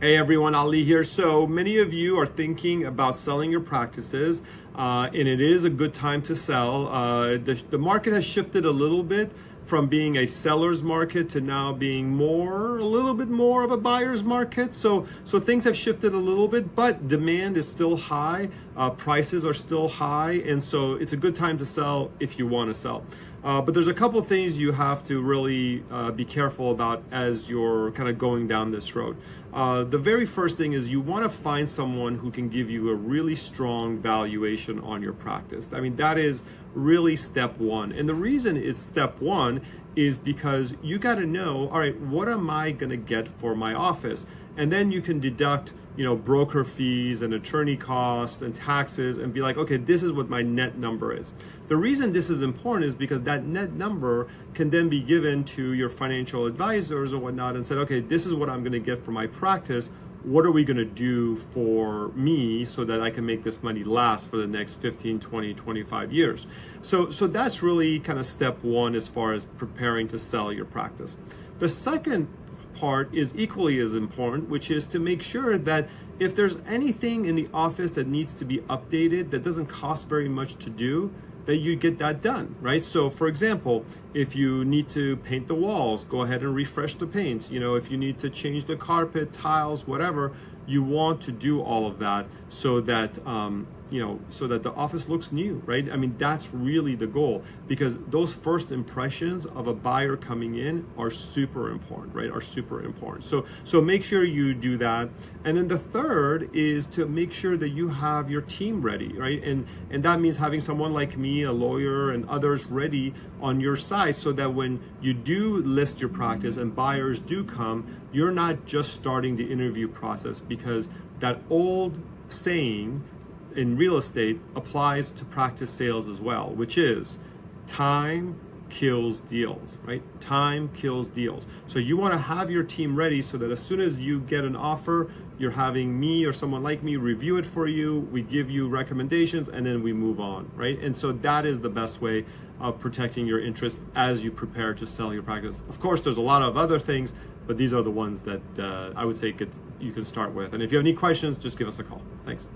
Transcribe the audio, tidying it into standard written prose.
Hey everyone, Ali here. So many of you are thinking about selling your practices, and it is a good time to sell. The market has shifted a little bit from being a seller's market to now being a little bit more of a buyer's market. So things have shifted a little bit, but demand is still high, prices are still high, and so it's a good time to sell if you want to sell. But there's a couple of things you have to really be careful about as you're kind of going down this road. The very first thing is you want to find someone who can give you a really strong valuation on your practice. I mean, that is really step one. And the reason it's step one is because you got to know, all right, what am I going to get for my office? And then you can deduct, broker fees and attorney costs and taxes and be like, okay, this is what my net number is. The reason this is important is because that net number can then be given to your financial advisors or whatnot and said, okay, this is what I'm going to get for my practice. What are we going to do for me so that I can make this money last for the next 15, 20, 25 years? So that's really kind of step one as far as preparing to sell your practice. The second part is equally as important, which is to make sure that if there's anything in the office that needs to be updated that doesn't cost very much to do, that you get that done, right? So for example, if you need to paint the walls, go ahead and refresh the paints. If you need to change the carpet, tiles, whatever, you want to do all of that so that so that the office looks new, right? I mean, that's really the goal, because those first impressions of a buyer coming in are super important, right? Are super important. So make sure you do that. And then the third is to make sure that you have your team ready, right? And that means having someone like me, a lawyer, and others ready on your side so that when you do list your practice and buyers do come, you're not just starting the interview process, because that old saying in real estate applies to practice sales as well, which is time kills deals, right? Time kills deals. So you want to have your team ready so that as soon as you get an offer, you're having me or someone like me review it for you, we give you recommendations, and then we move on, right? And so that is the best way of protecting your interest as you prepare to sell your practice. Of course, there's a lot of other things, but these are the ones that I would say you can start with. And if you have any questions, just give us a call. Thanks.